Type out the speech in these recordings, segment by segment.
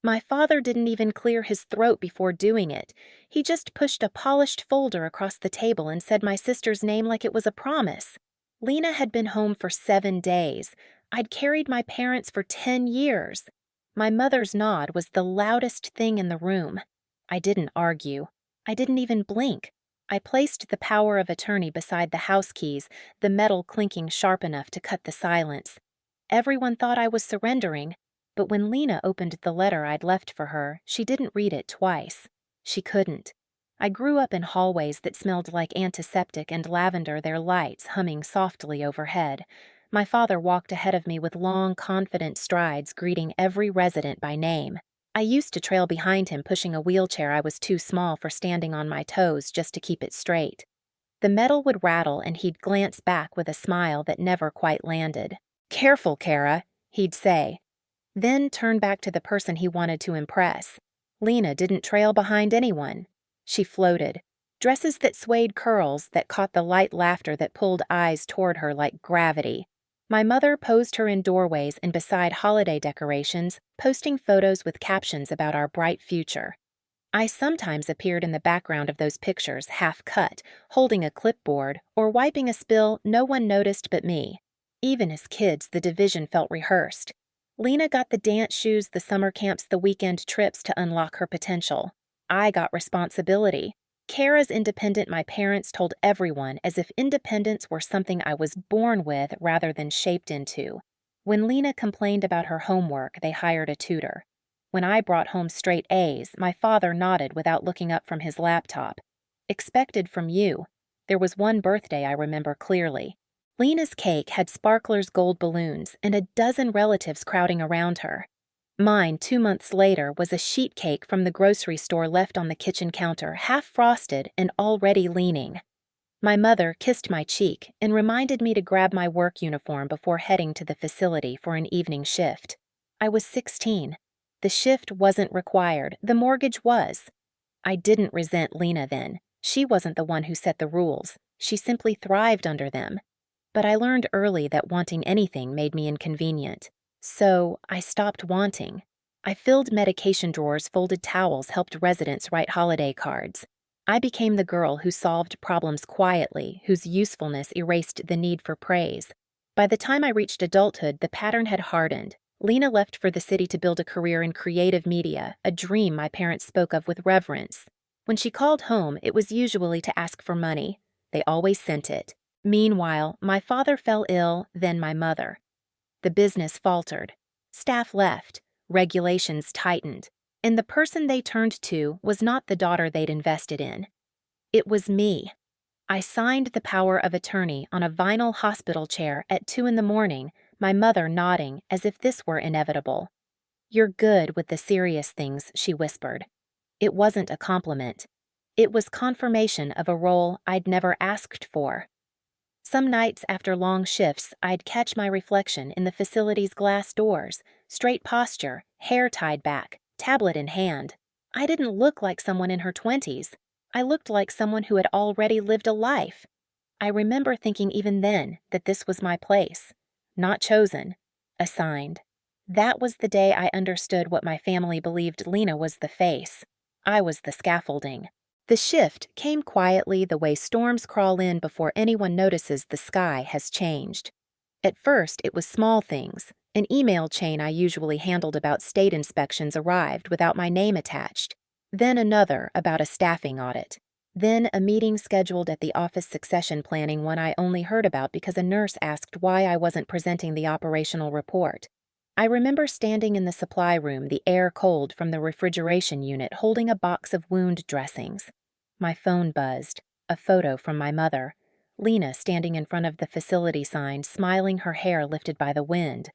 My father didn't even clear his throat before doing it. He just pushed a polished folder across the table and said my sister's name like it was a promise. Lina had been home for 7 days. I'd carried my parents for 10 years. My mother's nod was the loudest thing in the room. I didn't argue. I didn't even blink. I placed the power of attorney beside the house keys, the metal clinking sharp enough to cut the silence. Everyone thought I was surrendering, but when Lina opened the letter I'd left for her, she didn't read it twice. She couldn't. I grew up in hallways that smelled like antiseptic and lavender, their lights humming softly overhead. My father walked ahead of me with long, confident strides, greeting every resident by name. I used to trail behind him, pushing a wheelchair I was too small for, standing on my toes just to keep it straight. The metal would rattle and he'd glance back with a smile that never quite landed. "Careful, Cara," he'd say, then turn back to the person he wanted to impress. Lina didn't trail behind anyone. She floated. Dresses that swayed, curls that caught the light laughter that pulled eyes toward her like gravity. My mother posed her in doorways and beside holiday decorations, posting photos with captions about our bright future. I sometimes appeared in the background of those pictures, half cut, holding a clipboard, or wiping a spill no one noticed but me. Even as kids, the division felt rehearsed. Lina got the dance shoes, the summer camps, the weekend trips to unlock her potential. I got responsibility. Cara's independent, my parents told everyone, as if independence were something I was born with rather than shaped into. When Lina complained about her homework, they hired a tutor. When I brought home straight A's, my father nodded without looking up from his laptop. "Expected from you." There was one birthday I remember clearly. Lina's cake had sparklers, gold balloons, and a dozen relatives crowding around her. Mine, 2 months later, was a sheet cake from the grocery store left on the kitchen counter, half frosted and already leaning. My mother kissed my cheek and reminded me to grab my work uniform before heading to the facility for an evening shift. I was 16. The shift wasn't required, the mortgage was. I didn't resent Lina then. She wasn't the one who set the rules. She simply thrived under them. But I learned early that wanting anything made me inconvenient. So I stopped wanting. I filled medication drawers, folded towels, helped residents write holiday cards. I became the girl who solved problems quietly, whose usefulness erased the need for praise. By the time I reached adulthood, the pattern had hardened. Lina left for the city to build a career in creative media, a dream my parents spoke of with reverence. When she called home, it was usually to ask for money. They always sent it. Meanwhile, my father fell ill, then my mother. The business faltered. Staff left. Regulations tightened. And the person they turned to was not the daughter they'd invested in. It was me. I signed the power of attorney on a vinyl hospital chair at 2 in the morning, my mother nodding as if this were inevitable. "You're good with the serious things," she whispered. It wasn't a compliment. It was confirmation of a role I'd never asked for. Some nights after long shifts, I'd catch my reflection in the facility's glass doors, straight posture, hair tied back, tablet in hand. I didn't look like someone in her 20s. I looked like someone who had already lived a life. I remember thinking even then that this was my place. Not chosen, assigned. That was the day I understood what my family believed. Lina was the face. I was the scaffolding. The shift came quietly, the way storms crawl in before anyone notices the sky has changed. At first, it was small things. An email chain I usually handled about state inspections arrived without my name attached. Then another about a staffing audit. Then a meeting scheduled at the office, succession planning, one I only heard about because a nurse asked why I wasn't presenting the operational report. I remember standing in the supply room, the air cold from the refrigeration unit, holding a box of wound dressings. My phone buzzed. A photo from my mother. Lina standing in front of the facility sign, smiling, her hair lifted by the wind.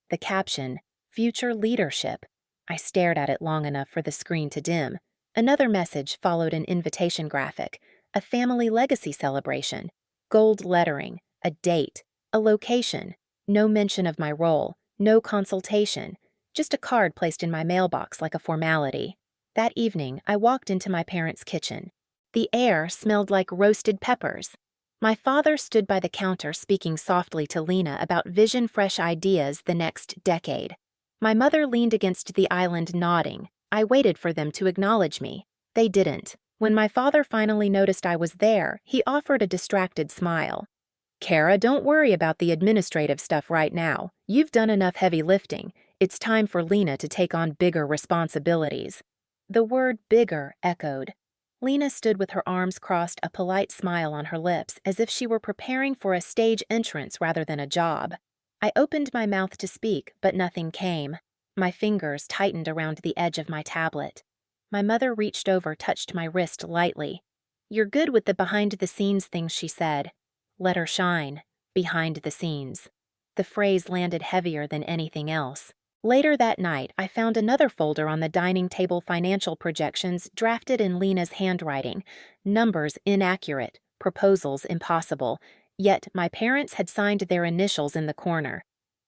The caption, "Future Leadership." I stared at it long enough for the screen to dim. Another message followed, an invitation graphic, a family legacy celebration, gold lettering, a date, a location, no mention of my role, no consultation, just a card placed in my mailbox like a formality. That evening, I walked into my parents' kitchen. The air smelled like roasted peppers. My father stood by the counter speaking softly to Lina about vision, fresh ideas the next decade. My mother leaned against the island nodding. I waited for them to acknowledge me. They didn't. When my father finally noticed I was there, he offered a distracted smile. Cara, don't worry about the administrative stuff right now. You've done enough heavy lifting. It's time for Lina to take on bigger responsibilities. The word bigger echoed. Lina stood with her arms crossed, a polite smile on her lips, as if she were preparing for a stage entrance rather than a job. I opened my mouth to speak, but nothing came. My fingers tightened around the edge of my tablet. My mother reached over, touched my wrist lightly. You're good with the behind-the-scenes things, she said. Let her shine. Behind the scenes. The phrase landed heavier than anything else. Later that night, I found another folder on the dining table, financial projections drafted in Lina's handwriting, numbers inaccurate, proposals impossible, yet my parents had signed their initials in the corner.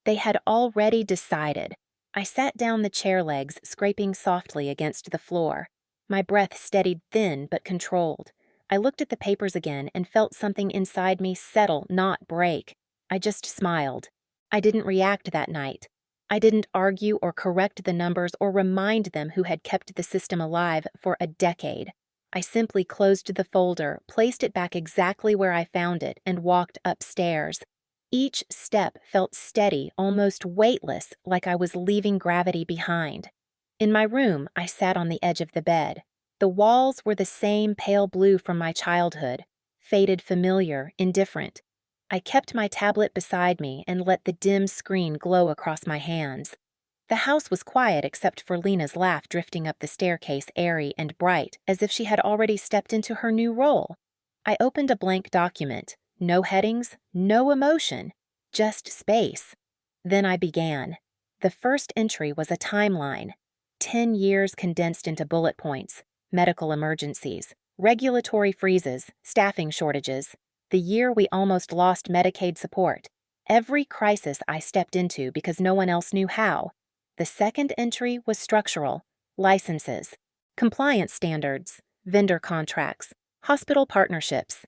They had already decided. I sat down, the chair legs scraping softly against the floor. My breath steadied, thin but controlled. I looked at the papers again and felt something inside me settle, not break. I just smiled. I didn't react that night. I didn't argue or correct the numbers or remind them who had kept the system alive for a decade. I simply closed the folder, placed it back exactly where I found it, and walked upstairs. Each step felt steady, almost weightless, like I was leaving gravity behind. In my room, I sat on the edge of the bed. The walls were the same pale blue from my childhood, faded, familiar, indifferent. I kept my tablet beside me and let the dim screen glow across my hands. The house was quiet except for Lina's laugh drifting up the staircase, airy and bright, as if she had already stepped into her new role. I opened a blank document. No headings, no emotion, just space. Then I began. The first entry was a timeline. 10 years condensed into bullet points. Medical emergencies, regulatory freezes, staffing shortages, the year we almost lost Medicaid support, every crisis I stepped into because no one else knew how. The second entry was structural, licenses, compliance standards, vendor contracts, hospital partnerships.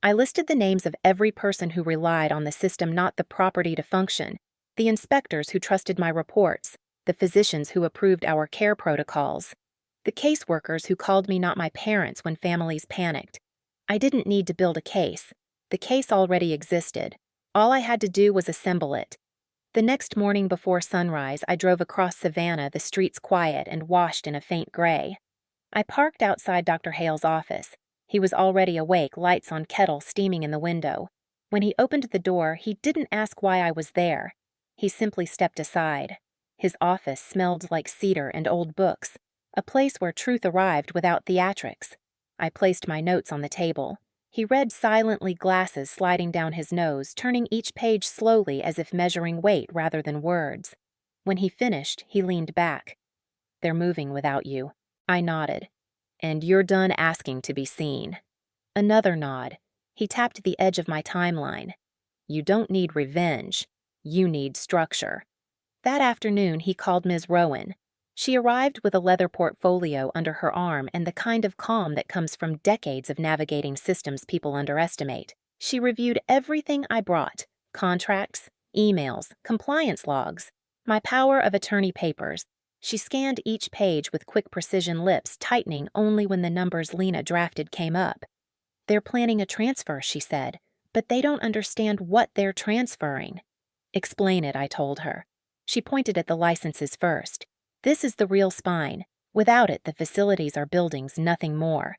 I listed the names of every person who relied on the system, not the property to function, the inspectors who trusted my reports, the physicians who approved our care protocols, the caseworkers who called me not my parents when families panicked. I didn't need to build a case. The case already existed. All I had to do was assemble it. The next morning before sunrise, I drove across Savannah, the streets quiet and washed in a faint gray. I parked outside Dr. Hale's office. He was already awake, lights on kettle steaming in the window. When he opened the door, he didn't ask why I was there. He simply stepped aside. His office smelled like cedar and old books, a place where truth arrived without theatrics. I placed my notes on the table. He read silently, glasses sliding down his nose, turning each page slowly as if measuring weight rather than words. When he finished, he leaned back. They're moving without you. I nodded. And you're done asking to be seen. Another nod. He tapped the edge of my timeline. You don't need revenge. You need structure. That afternoon, he called Ms. Rowan. She arrived with a leather portfolio under her arm and the kind of calm that comes from decades of navigating systems people underestimate. She reviewed everything I brought: contracts, emails, compliance logs, my power of attorney papers. She scanned each page with quick precision, lips tightening only when the numbers Lina drafted came up. They're planning a transfer, she said, but they don't understand what they're transferring. Explain it, I told her. She pointed at the licenses first. This is the real spine. Without it, the facilities are buildings, nothing more.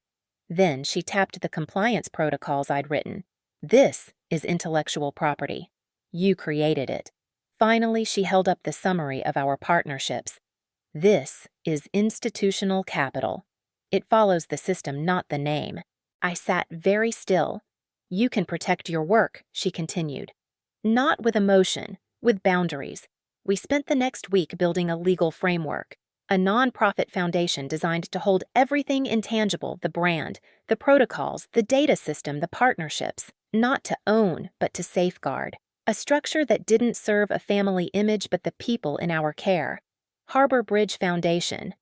Then she tapped the compliance protocols I'd written. This is intellectual property. You created it. Finally, she held up the summary of our partnerships. This is institutional capital. It follows the system, not the name. I sat very still. You can protect your work, she continued. Not with emotion, with boundaries. We spent the next week building a legal framework, a non-profit foundation designed to hold everything intangible: the brand, the protocols, the data system, the partnerships, not to own, but to safeguard. A structure that didn't serve a family image but the people in our care. Harbor Bridge Foundation.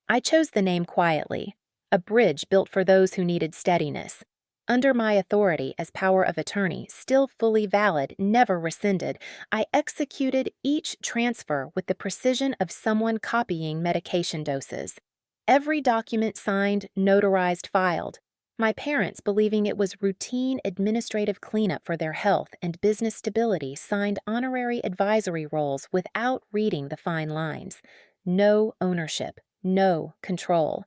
I chose the name quietly, a bridge built for those who needed steadiness. Under my authority as power of attorney, still fully valid, never rescinded, I executed each transfer with the precision of someone copying medication doses. Every document signed, notarized, filed. My parents, believing it was routine administrative cleanup for their health and business stability, signed honorary advisory roles without reading the fine lines. No ownership, no control.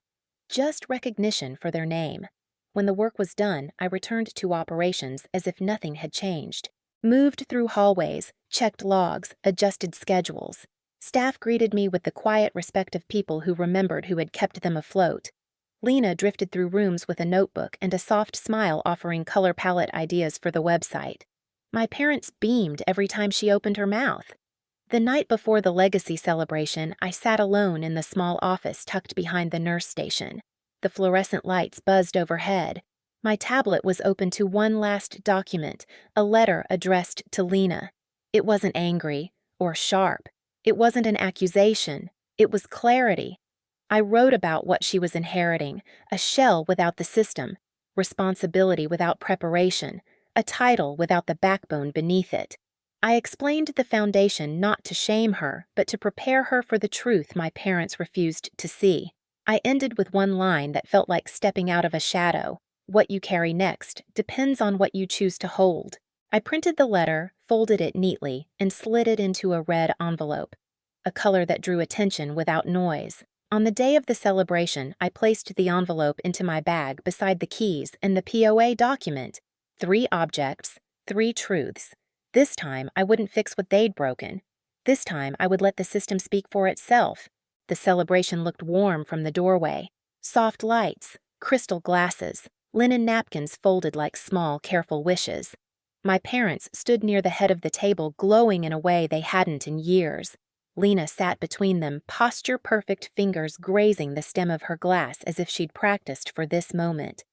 Just recognition for their name. When the work was done, I returned to operations as if nothing had changed. Moved through hallways, checked logs, adjusted schedules. Staff greeted me with the quiet respect of people who remembered who had kept them afloat. Lina drifted through rooms with a notebook and a soft smile offering color palette ideas for the website. My parents beamed every time she opened her mouth. The night before the legacy celebration, I sat alone in the small office tucked behind the nurse station. The fluorescent lights buzzed overhead. My tablet was open to one last document, a letter addressed to Lina. It wasn't angry or sharp. It wasn't an accusation. It was clarity. I wrote about what she was inheriting, a shell without the system, responsibility without preparation, a title without the backbone beneath it. I explained the foundation not to shame her, but to prepare her for the truth my parents refused to see. I ended with one line that felt like stepping out of a shadow. What you carry next depends on what you choose to hold. I printed the letter, folded it neatly, and slid it into a red envelope, a color that drew attention without noise. On the day of the celebration, I placed the envelope into my bag beside the keys and the POA document. 3 objects, 3 truths. This time, I wouldn't fix what they'd broken. This time, I would let the system speak for itself. The celebration looked warm from the doorway. Soft lights, crystal glasses, linen napkins folded like small, careful wishes. My parents stood near the head of the table, glowing in a way they hadn't in years. Lina sat between them, posture-perfect fingers grazing the stem of her glass as if she'd practiced for this moment.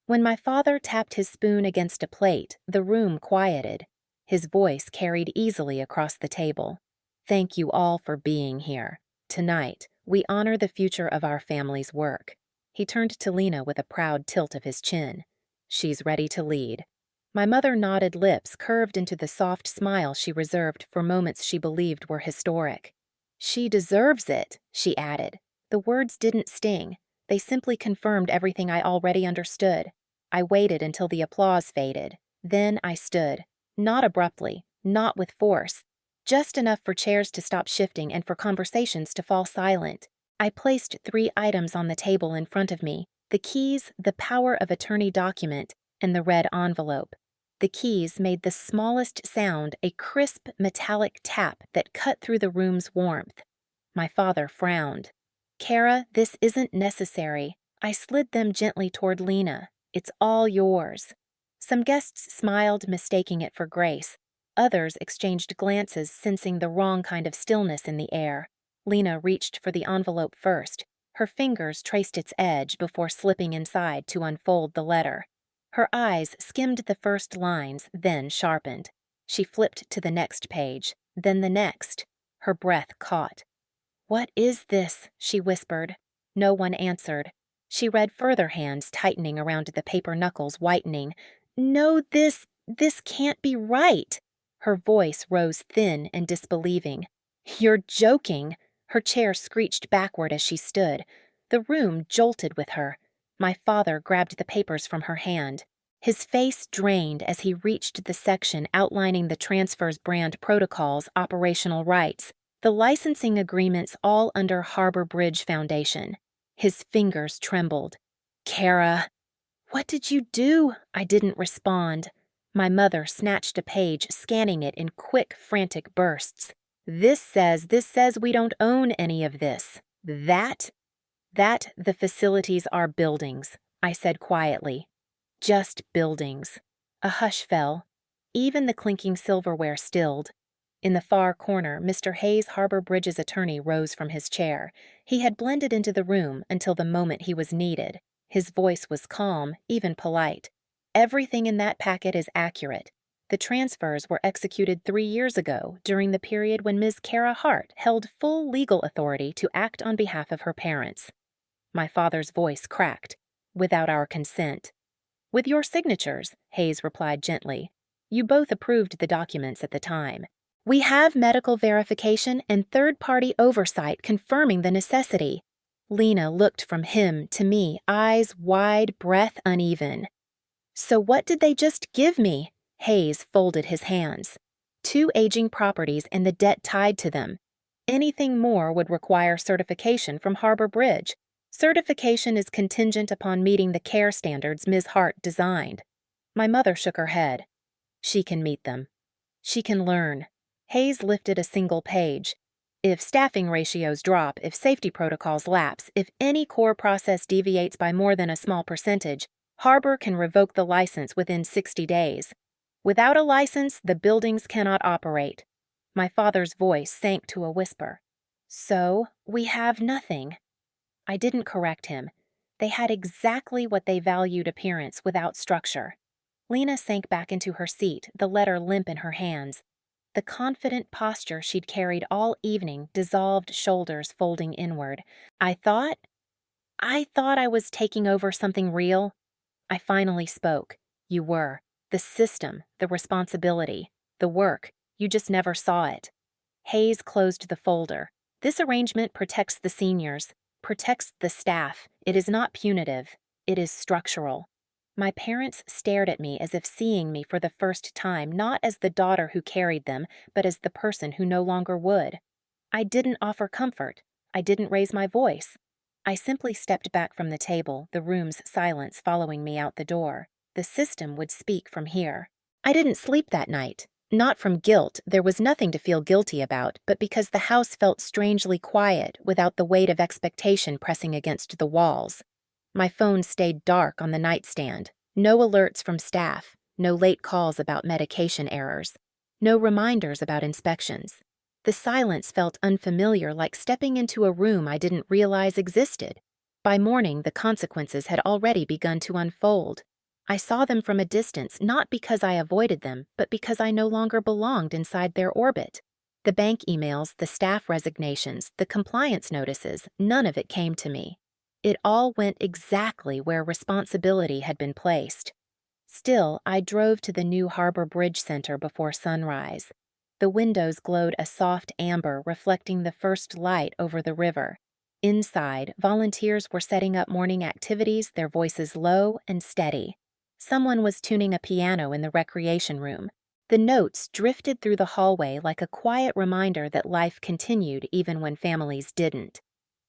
When my father tapped his spoon against a plate, the room quieted. His voice carried easily across the table. Thank you all for being here. Tonight, we honor the future of our family's work. He turned to Lina with a proud tilt of his chin. She's ready to lead. My mother nodded, lips curved into the soft smile she reserved for moments she believed were historic. She deserves it, she added. The words didn't sting. They simply confirmed everything I already understood. I waited until the applause faded. Then I stood. Not abruptly, not with force. Just enough for chairs to stop shifting and for conversations to fall silent. I placed 3 items on the table in front of me: the keys, the power of attorney document, and the red envelope. The keys made the smallest sound, a crisp metallic tap that cut through the room's warmth. My father frowned. Cara, this isn't necessary. I slid them gently toward Lina. It's all yours. Some guests smiled, mistaking it for grace. Others exchanged glances, sensing the wrong kind of stillness in the air. Lina reached for the envelope first. Her fingers traced its edge before slipping inside to unfold the letter. Her eyes skimmed the first lines, then sharpened. She flipped to the next page, then the next. Her breath caught. "What is this?" she whispered. No one answered. She read further, hands tightening around the paper knuckles, whitening. "No, this can't be right." Her voice rose thin and disbelieving. "You're joking." Her chair screeched backward as she stood. The room jolted with her. My father grabbed the papers from her hand. His face drained as he reached the section outlining the transfer's brand protocols, operational rights, the licensing agreements, all under Harbor Bridge Foundation. His fingers trembled. "Cara." "What did you do?" I didn't respond. My mother snatched a page, scanning it in quick, frantic bursts. This says we don't own any of this. That the facilities are buildings," I said quietly. "Just buildings." A hush fell. Even the clinking silverware stilled. In the far corner, Mr. Hayes, Harbor Bridge's attorney, rose from his chair. He had blended into the room until the moment he was needed. His voice was calm, even polite. "Everything in that packet is accurate. The transfers were executed 3 years ago, during the period when Ms. Cara Hart held full legal authority to act on behalf of her parents." My father's voice cracked. "Without our consent." With your signatures, Hayes replied gently. You both approved the documents at the time. We have medical verification and third-party oversight confirming the necessity. Lina looked from him to me, eyes wide, breath uneven. So what did they just give me? Hayes folded his hands. 2 aging properties and the debt tied to them. Anything more would require certification from Harbor Bridge. Certification is contingent upon meeting the care standards Ms. Hart designed. My mother shook her head. She can meet them. She can learn. Hayes lifted a single page. If staffing ratios drop, if safety protocols lapse, if any core process deviates by more than a small percentage, Harbor can revoke the license within 60 days. Without a license, the buildings cannot operate. My father's voice sank to a whisper. So, we have nothing. I didn't correct him. They had exactly what they valued: appearance without structure. Lina sank back into her seat, the letter limp in her hands. The confident posture she'd carried all evening, dissolved shoulders folding inward. I thought I was taking over something real. I finally spoke. You were. The system, the responsibility, the work. You just never saw it. Hayes closed the folder. This arrangement protects the seniors, protects the staff. It is not punitive. It is structural. My parents stared at me as if seeing me for the first time, not as the daughter who carried them, but as the person who no longer would. I didn't offer comfort. I didn't raise my voice. I simply stepped back from the table, the room's silence following me out the door. The system would speak from here. I didn't sleep that night. Not from guilt, there was nothing to feel guilty about, but because the house felt strangely quiet, without the weight of expectation pressing against the walls. My phone stayed dark on the nightstand. No alerts from staff, no late calls about medication errors, no reminders about inspections. The silence felt unfamiliar, like stepping into a room I didn't realize existed. By morning, the consequences had already begun to unfold. I saw them from a distance, not because I avoided them, but because I no longer belonged inside their orbit. The bank emails, the staff resignations, the compliance notices, none of it came to me. It all went exactly where responsibility had been placed. Still, I drove to the new Harbor Bridge Center before sunrise. The windows glowed a soft amber, reflecting the first light over the river. Inside, volunteers were setting up morning activities, their voices low and steady. Someone was tuning a piano in the recreation room. The notes drifted through the hallway like a quiet reminder that life continued even when families didn't.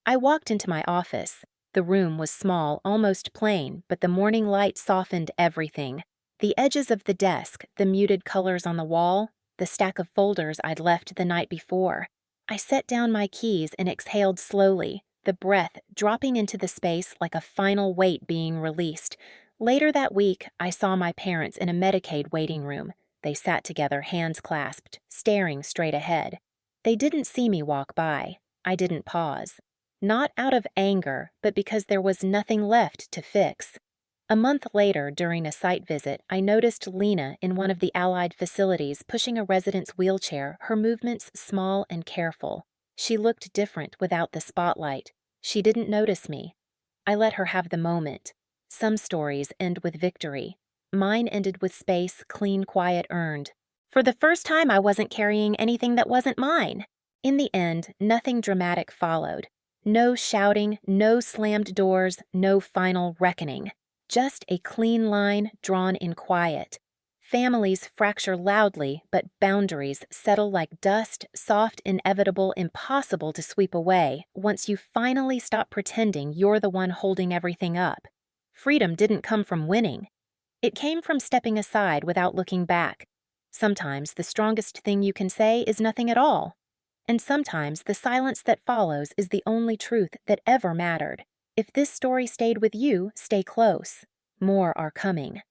I walked into my office. The room was small, almost plain, but the morning light softened everything. The edges of the desk, the muted colors on the wall, the stack of folders I'd left the night before. I set down my keys and exhaled slowly, the breath dropping into the space like a final weight being released. Later that week, I saw my parents in a Medicaid waiting room. They sat together, hands clasped, staring straight ahead. They didn't see me walk by. I didn't pause. Not out of anger, but because there was nothing left to fix. A month later, during a site visit, I noticed Lina in one of the Allied facilities pushing a resident's wheelchair, her movements small and careful. She looked different without the spotlight. She didn't notice me. I let her have the moment. Some stories end with victory. Mine ended with space, clean, quiet, earned. For the first time, I wasn't carrying anything that wasn't mine. In the end, nothing dramatic followed. No shouting, no slammed doors, no final reckoning. Just a clean line drawn in quiet. Families fracture loudly, but boundaries settle like dust, soft, inevitable, impossible to sweep away once you finally stop pretending you're the one holding everything up. Freedom didn't come from winning. It came from stepping aside without looking back. Sometimes the strongest thing you can say is nothing at all. And sometimes the silence that follows is the only truth that ever mattered. If this story stayed with you, stay close. More are coming.